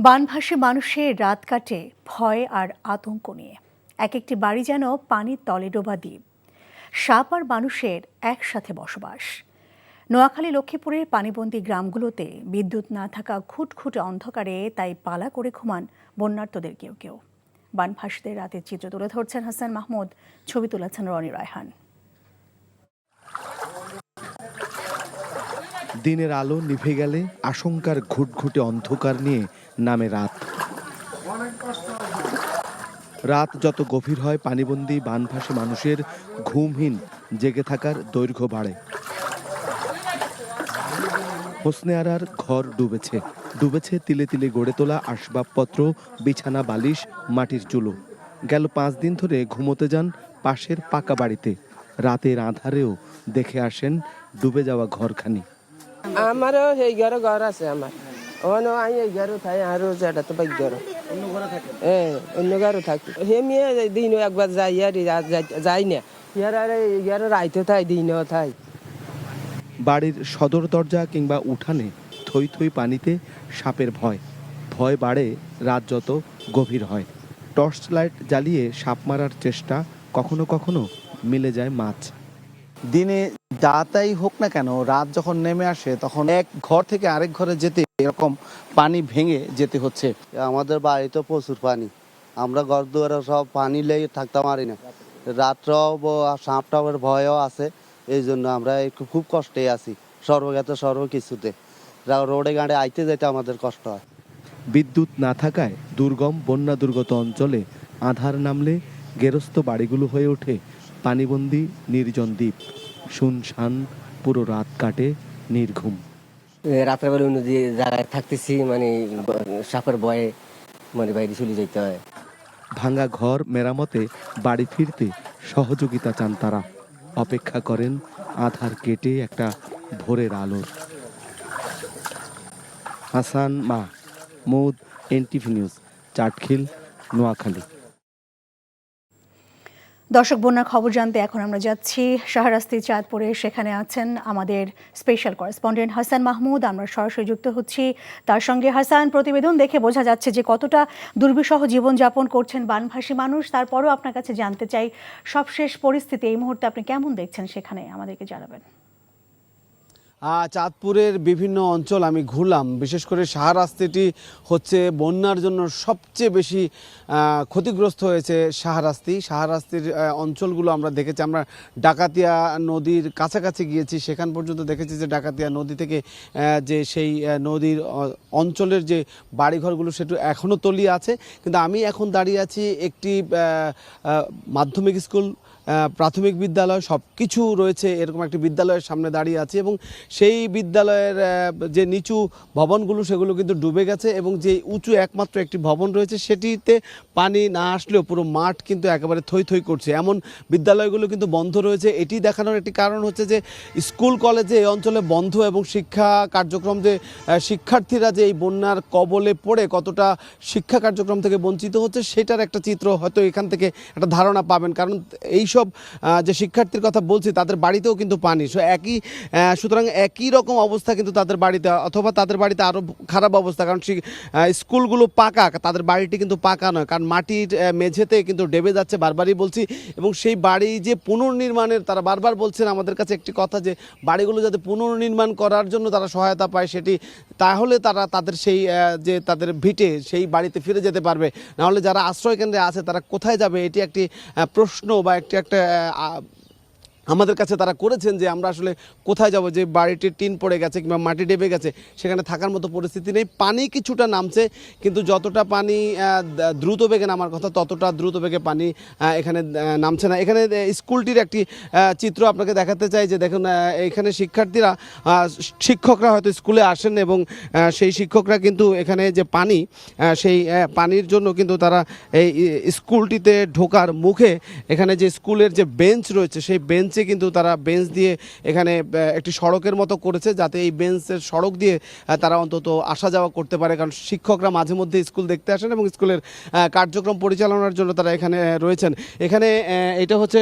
বানভাসী মানুষের রাত কাটে ভয় আর আতঙ্ক নিয়ে। এক একটি বাড়ি যেন পানির তলে ডোবা দ্বীপ। সাপ আর মানুষের একসাথে বসবাস। নোয়াখালী লক্ষ্মীপুরের পানিবন্দী গ্রামগুলোতে বিদ্যুৎ না থাকা ঘুটঘুটে অন্ধকারে তাই পালা করে ঘুমান বন্যার্তদের কেউ কেউ। বানভাসীদের রাতের চিত্র তুলে ধরছেন হাসান মাহমুদ, ছবি তুলেছেন রনি রায়হান। দিনের আলো নিভে গেলে আশঙ্কার ঘুটঘুটে অন্ধকার নিয়ে নামে রাত। রাত যত গভীর হয় পানিবন্দী বানভাসী মানুষের ঘুমহীন জেগে থাকার দৈর্ঘ্য বাড়ে। হোসনে আরার ঘর ডুবেছে তিলে তিলে গড়ে তোলা আসবাবপত্র, বিছানা, বালিশ, মাটির চুলো। গেল 5 দিন ধরে ঘুমোতে যান পাশের পাকা বাড়িতে। রাতের আঁধারেও দেখে আসেন ডুবে যাওয়া ঘরখানি। আমারও সেই ঘর আছে আমার। ওখানে আমি এই ঘরে থাকি, আরো যেটা তো বাইক ঘর অন্য ঘরে থাকি। হেমিয়ে দিন একবার যাই আর যাই না, ইয়ার আর এই ঘরে রাইতে থাই, দিনও থাই। বাড়ির সদর দরজা কিংবা উঠানে থই থই পানিতে সাপের ভয় বাড়ে রাত যত গভীর হয়। টর্চ লাইট জ্বালিয়ে সাপ মারার চেষ্টা, কখনো কখনো মিলে যায় মাছ। দিনে যাতাই হোক না কেন, রাত যখন নেমে আসে তখন এক ঘর থেকে আরেক ঘরে যেতে এরকম পানি ভেঙে যেতে হচ্ছে। আমাদের বাড়িতে প্রচুর পানি, আমরা ঘর দুয়ারে সব পানি লেগে থাকতে পারি না। রাত্রেও সাপ টাপের ভয়ও আছে, এই জন্য আমরা একটু খুব কষ্টে আছি। সর্বকিছুতে রোডে গাড়ি আইতে যেতে আমাদের কষ্ট হয়। বিদ্যুৎ না থাকায় দুর্গম বন্যা দুর্গত অঞ্চলে আঁধার নামলে গেরস্ত বাড়িগুলো হয়ে ওঠে পানিবন্দী নির্জন দ্বীপ। শুনশান, পুরো রাত কাটে নির্ঘুম। রাতের বেলা অন্য যে জায়গায় থাকতেছি, সাপের ভয়ে বাইরে চলে যেতে হয়। ভাঙা ঘর মেরামতে বাড়ি ফিরতে সহযোগিতা চান তারা। অপেক্ষা করেন আধার কেটে একটা ভোরের আলোর। Hasan Mahmud, NTV news, Chatkhil, Noakhali. দর্শক, বন্যার খবর জানতে এখন আমরা যাচ্ছি শাহরাস্তি চাঁদপুরে। সেখানে আছেন আমাদের স্পেশাল করেসপন্ডেন্ট হাসান মাহমুদ। আমরা সরাসরি যুক্ত হচ্ছি তার সঙ্গে। হাসান, প্রতিবেদন দেখে বোঝা যাচ্ছে যে কতটা দুর্বিষহ জীবনযাপন করছেন বানভাসী মানুষ। তারপরেও আপনার কাছে জানতে চাই, সবশেষ পরিস্থিতি এই মুহূর্তে আপনি কেমন দেখছেন, সেখানে আমাদেরকে জানাবেন। চাঁদপুরের বিভিন্ন অঞ্চল আমি ঘুরলাম, বিশেষ করে শাহরাস্তিটি হচ্ছে বন্যার জন্য সবচেয়ে বেশি ক্ষতিগ্রস্ত হয়েছে। শাহরাস্তির অঞ্চলগুলো আমরা দেখেছি। আমরা ডাকাতিয়া নদীর কাছাকাছি গিয়েছি, সেখান পর্যন্ত দেখেছি যে ডাকাতিয়া নদী থেকে যে সেই নদীর অঞ্চলের যে বাড়িঘরগুলো সেটা এখনও তলিয়ে আছে। কিন্তু আমি এখন দাঁড়িয়ে আছি একটি মাধ্যমিক স্কুল, প্রাথমিক বিদ্যালয়, সব কিছু রয়েছে এরকম একটি বিদ্যালয়ের সামনে দাঁড়িয়ে আছি এবং সেই বিদ্যালয়ের যে নিচু ভবনগুলো সেগুলো কিন্তু ডুবে গেছে এবং যে উঁচু একমাত্র একটি ভবন রয়েছে সেটিতে পানি না আসলেও পুরো মাঠ কিন্তু একেবারে থই থই করছে। এমন বিদ্যালয়গুলো কিন্তু বন্ধ রয়েছে। এটি দেখানোর একটি কারণ হচ্ছে যে স্কুল কলেজে এই অঞ্চলে বন্ধ এবং শিক্ষা কার্যক্রম, যে শিক্ষার্থীরা যে এই বন্যার কবলে পড়ে কতটা শিক্ষা কার্যক্রম থেকে বঞ্চিত হচ্ছে সেটার একটা চিত্র হয়তো এখান থেকে একটা ধারণা পাবেন। কারণ এইসব যে শিক্ষার্থীর কথা বলছি তাদের বাড়িতেও কিন্তু পানি, সুতরাং একই রকম অবস্থা কিন্তু তাদের বাড়িতে, অথবা তাদের বাড়িতে আরও খারাপ অবস্থা। কারণ স্কুলগুলো পাকা, তাদের বাড়িটি কিন্তু পাকা নয়, কারণ মাটির মেঝেতে কিন্তু ডেবে যাচ্ছে, বারবারই বলছি। এবং সেই বাড়ি যে পুনর্নির্মাণের, তারা বারবার বলছেন আমাদের কাছে একটি কথা, যে বাড়িগুলো যাতে পুনর্নির্মাণ করার জন্য তারা সহায়তা পায়, সেটি তাহলে তারা তাদের সেই যে তাদের ভিটে সেই বাড়িতে ফিরে যেতে পারবে। নাহলে যারা আশ্রয় কেন্দ্রে আছে তারা কোথায় যাবে, এটি একটি প্রশ্ন বা একটা আমাদের কাছে তারা করেছেন যে আমরা আসলে কোথায় যাব, যে বাড়িটির টিন পড়ে গেছে কিংবা মাটি ডেবে গেছে, সেখানে থাকার মতো পরিস্থিতি নেই। পানি কিছুটা নামছে, কিন্তু যতটা পানি দ্রুত বেগে নামার কথা ততটা দ্রুত বেগে পানি এখানে নামছে না। এখানে স্কুলটির একটি চিত্র আপনাকে দেখাতে চাই, যে দেখুন এখানে শিক্ষকরা হয়তো স্কুলে আসেন এবং সেই শিক্ষকরা কিন্তু এখানে যে পানি, সেই পানির জন্য কিন্তু তারা এই স্কুলটিতে ঢোকার মুখে এখানে যে স্কুলের যে বেঞ্চ রয়েছে সেই বেঞ্চ কিন্তু তারা বেঞ্চ দিয়ে এখানে একটি সড়কের মতো করেছে, যাতে এই বেঞ্চের সড়ক দিয়ে তারা অন্তত আসা যাওয়া করতে পারে। কারণ শিক্ষকরা মাঝে মধ্যে স্কুল দেখতে আসেন এবং স্কুলের কার্যক্রম পরিচালনার জন্য তারা এখানে রয়েছেন। এখানে এটা হচ্ছে